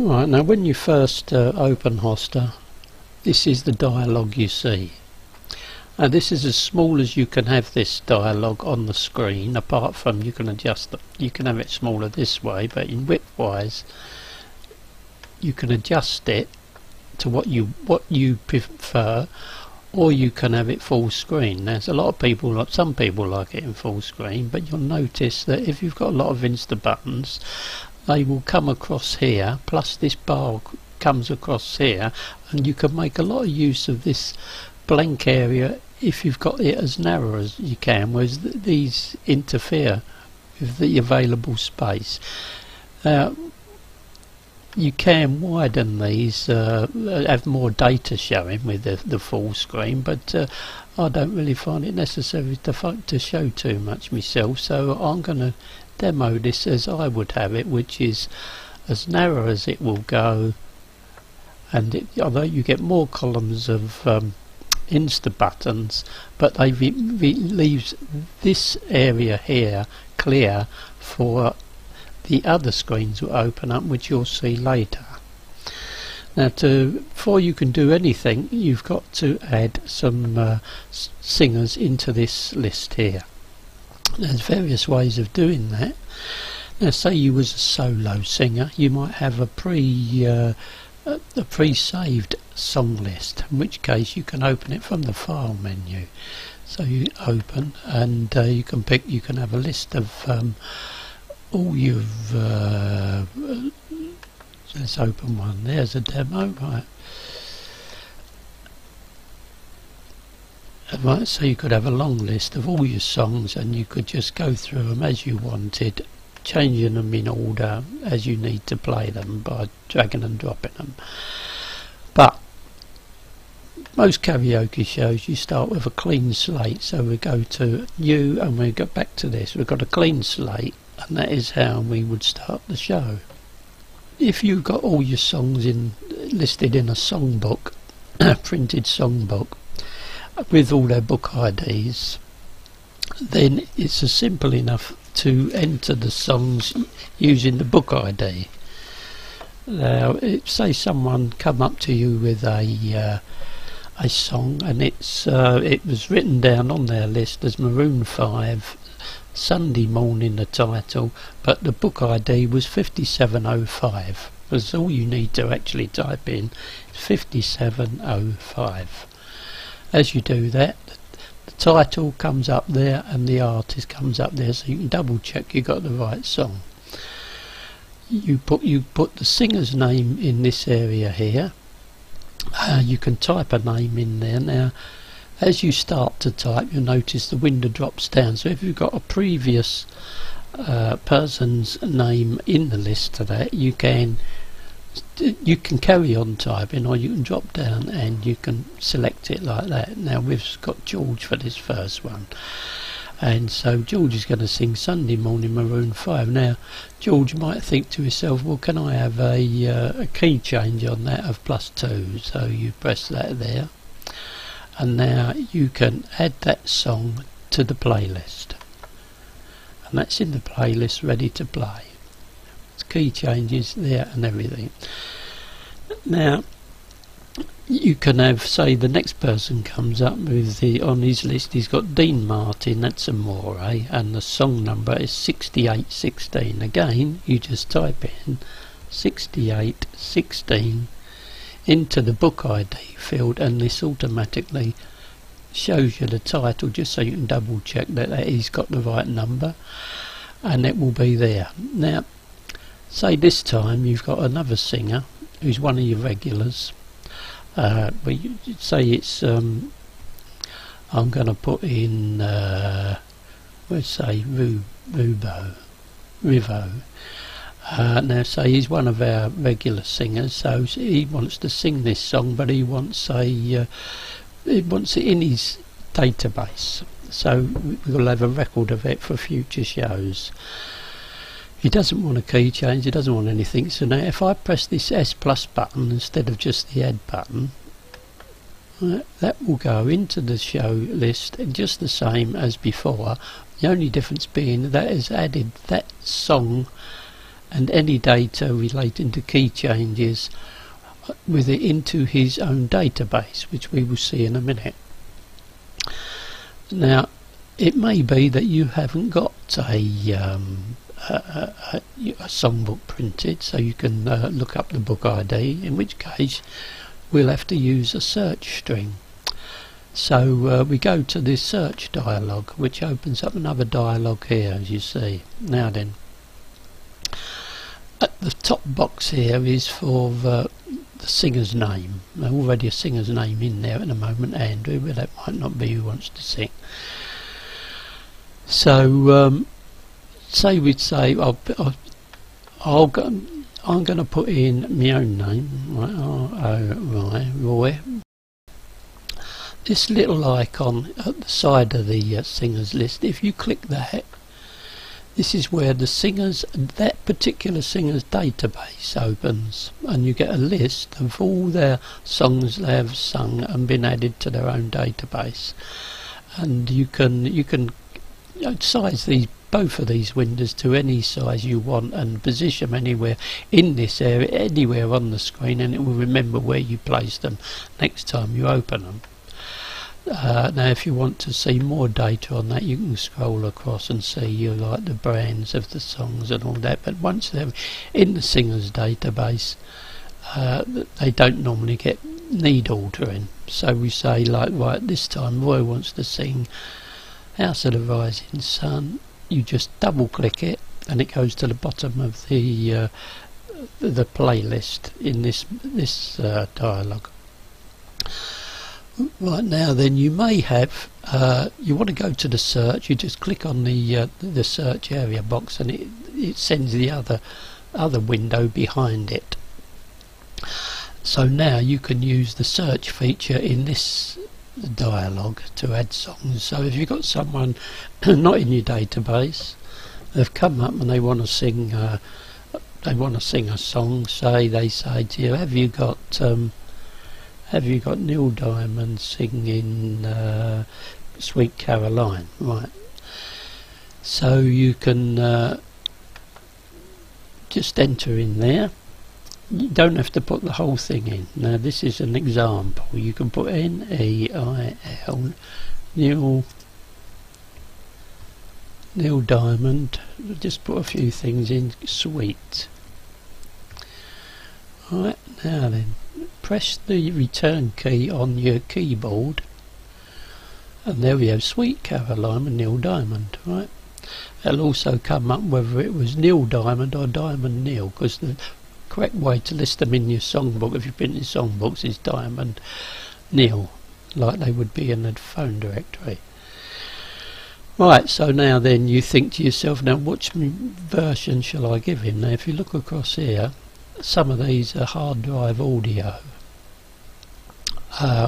Right, now when you first open Hoster, this is the dialogue you see. This is as small as you can have this dialogue on the screen, apart from you can adjust you can have it smaller this way, but in width wise you can adjust it to what you prefer, or you can have it full screen. There's a lot of people, some people like it in full screen, but you'll notice that if you've got a lot of Insta buttons, they will come across here, plus this bar comes across here, and you can make a lot of use of this blank area if you've got it as narrow as you can, whereas these interfere with the available space. You can widen these, have more data showing with the full screen, but I don't really find it necessary to show too much myself, so I'm going to demo this as I would have it, which is as narrow as it will go, and although you get more columns of Insta buttons, but they leaves this area here clear for the other screens will open up, which you'll see later. Now, before you can do anything, you've got to add some singers into this list here. There's various ways of doing that. Now, say you was a solo singer, you might have a pre-saved song list, in which case you can open it from the file menu. So you open, and you can have a list of all you've let's open one. There's a demo, right? Right, so you could have a long list of all your songs, and you could just go through them as you wanted, changing them in order as you need to play them by dragging and dropping them. But most karaoke shows you start with a clean slate, so we go to new and we go back to this. We've got a clean slate, and that is how we would start the show. If you've got all your songs listed in a songbook, a printed songbook with all their book IDs, then it's simple enough to enter the songs using the book ID. Now, say someone come up to you with a song, and it was written down on their list as Maroon 5 Sunday Morning, the title, but the book ID was 5705. That's all you need to actually type in, 5705. As you do that, the title comes up there and the artist comes up there, so you can double check you got the right song. You put the singer's name in this area here. You can type a name in there. Now, as you start to type, you'll notice the window drops down, so if you've got a previous person's name in the list to that, you can carry on typing, or you can drop down and you can select it like that. Now we've got George for this first one, and so George is going to sing Sunday Morning, Maroon 5. Now George might think to himself, well, can I have a key change on that of +2? So you press that there, and now you can add that song to the playlist, and that's in the playlist ready to play. Key changes there and everything. Now you can have, say, the next person comes up with on his list, he's got Dean Martin, that's Amore, and the song number is 6816. Again, you just type in 6816 into the book ID field, and this automatically shows you the title, just so you can double check that he's got the right number, and it will be there. Now, say this time you've got another singer who's one of your regulars. But you say it's I'm going to put in let's say Rivo. Now say he's one of our regular singers, so he wants to sing this song, but he wants he wants it in his database, so we'll have a record of it for future shows. He doesn't want a key change, he doesn't want anything, so now if I press this S+ button instead of just the add button, that will go into the show list just the same as before. The only difference being that has added that song and any data relating to key changes with it into his own database, which we will see in a minute. Now, it may be that you haven't got a songbook printed, so you can look up the book ID, in which case we'll have to use a search string. So we go to this search dialog, which opens up another dialog here, as you see. Now then, at the top box here is for the singer's name. There's already a singer's name in there at the moment, Andrew, but that might not be who wants to sing. So say we'd say I'm going to put in my own name, right? Roy. This little icon at the side of the singers list, if you click that, this is where the singers, that particular singer's database opens, and you get a list of all their songs they have sung and been added to their own database. And you can size both of these windows to any size you want and position them anywhere in this area, anywhere on the screen, and it will remember where you placed them next time you open them. Now, if you want to see more data on that, you can scroll across and see like the brands of the songs and all that. But once they're in the singer's database, they don't normally need altering. So we say, like, right, this time Roy wants to sing House of the Rising Sun. You just double click it, and it goes to the bottom of the playlist in this dialogue. Right, now then, you may have you want to go to the search. You just click on the search area box, and it sends the other window behind it. So now you can use the search feature in this dialogue to add songs. So if you've got someone not in your database, they've come up and they want to sing a song. They say to you, have you got Neil Diamond singing Sweet Caroline? Right. So you can just enter in there. You don't have to put the whole thing in. Now this is an example. You can put N-E-I-L, Neil Diamond. Just put a few things in. Sweet. Right, now then, press the return key on your keyboard, and there we have Sweet Caroline with Neil Diamond. Right. It'll also come up whether it was Neil Diamond or Diamond Neil, because the correct way to list them in your songbook, if you've been in songbooks, is Diamond Neil, like they would be in the phone directory. Right, so now then you think to yourself, now which version shall I give him? Now if you look across here, some of these are hard drive audio,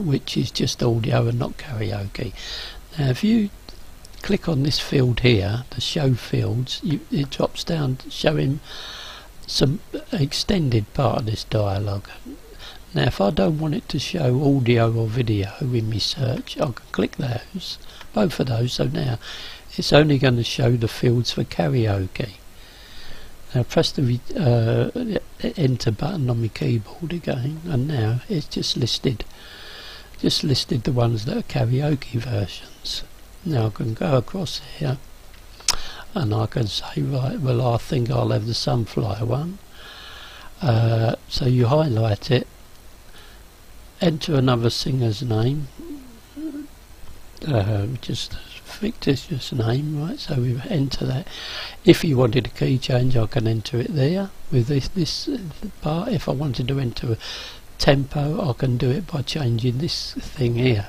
which is just audio and not karaoke. Now if you click on this field here, the show fields, it drops down to show him some extended part of this dialogue. Now if I don't want it to show audio or video in my search, I can click those, both of those, so now it's only going to show the fields for karaoke. Now press the enter button on my keyboard again, and now it's just listed the ones that are karaoke versions. Now I can go across here and I can say, right, well, I think I'll have the Sunflower one. So you highlight it, enter another singer's name, just a fictitious name, right? So we enter that. If you wanted a key change, I can enter it there with this part. If I wanted to enter a tempo, I can do it by changing this thing here.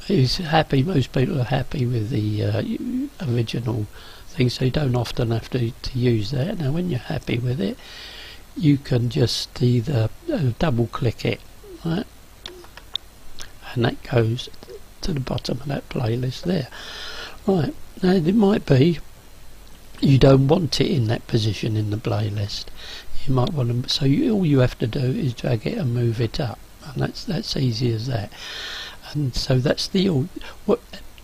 He's happy. Most people are happy with the original thing, so you don't often have to use that. Now when you're happy with it, you can just either double click it, right, and that goes to the bottom of that playlist there. Right, now it might be you don't want it in that position in the playlist. You might want to, so all you have to do is drag it and move it up, and that's easy as that. And so that's the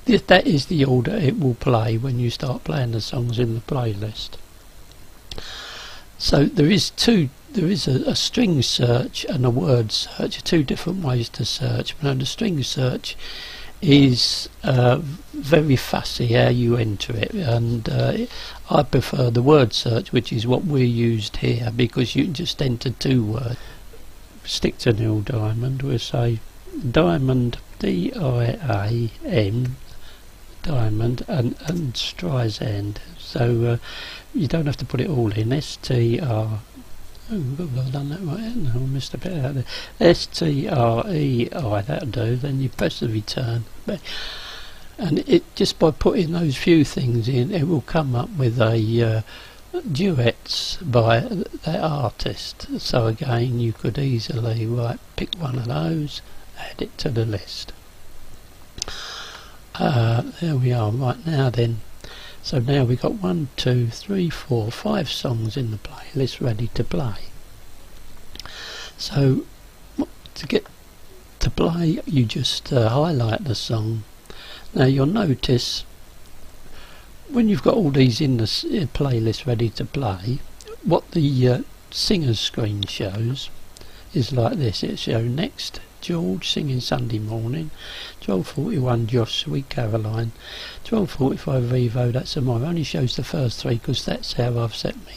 that is the order it will play when you start playing the songs in the playlist. So there is a string search and a word search, two different ways to search. Now the string search is very fussy how you enter it, and I prefer the word search, which is what we used here, because you can just enter 2 words. Stick to Neil Diamond, we'll say Diamond, D-I-A-M, Diamond, and Streisand. So you don't have to put it all in. S-T-R, oh, I've done that right. No, I missed a bit out there. S-T-R-E-I, that'll do. Then you press the return, and it, just by putting those few things in, it will come up with a duets by that artist. So again, you could easily pick one of those, add it to the list. There we are. Right now then, so now we've got 1, 2, 3, 4, 5 songs in the playlist ready to play. So to get to play, you just highlight the song. Now you'll notice when you've got all these in the playlist ready to play, what the singer's screen shows is like this. It shows next George singing Sunday Morning, 12:41 Josh, Sweet Caroline, 12:45 Revo, That's Tomorrow. Only shows the first 3 because that's how I've set my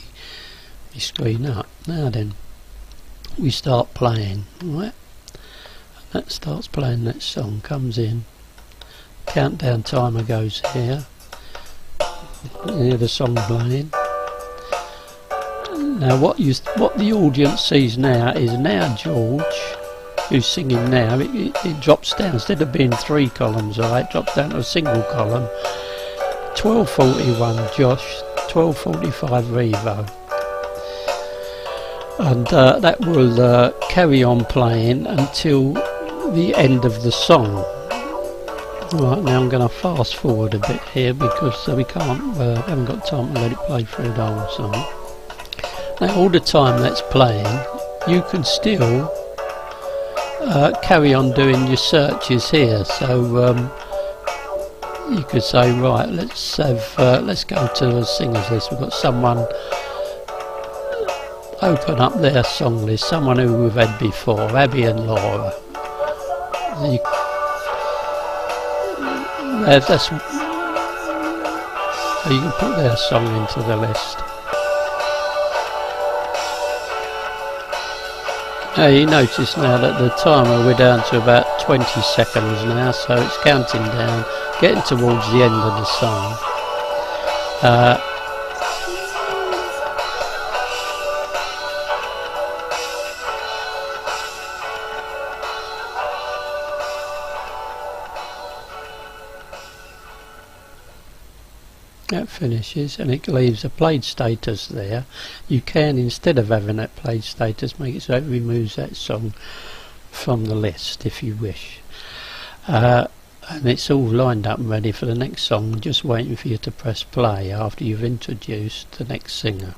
screen up. Now then, we start playing, right? And that starts playing, that song comes in, countdown timer goes here. Hear the song playing. Now what the audience sees now is now George, who's singing now, it drops down. Instead of being 3 columns, right, it drops down to a single column. 12:41 Josh, 12:45 Revo. And that will carry on playing until the end of the song. Right, now I'm going to fast forward a bit here because we haven't got time to let it play through the whole song. Now all the time that's playing, you can still carry on doing your searches here. So you could say, right, let's go to the singers list. We've got someone, open up their song list, someone who we've had before, Abby and Laura. So you can put their song into the list. Now you notice now that the timer, we're down to about 20 seconds now, so it's counting down, getting towards the end of the song. That finishes and it leaves a played status there. You can, instead of having that played status, make it so it removes that song from the list if you wish. And it's all lined up and ready for the next song, just waiting for you to press play after you've introduced the next singer.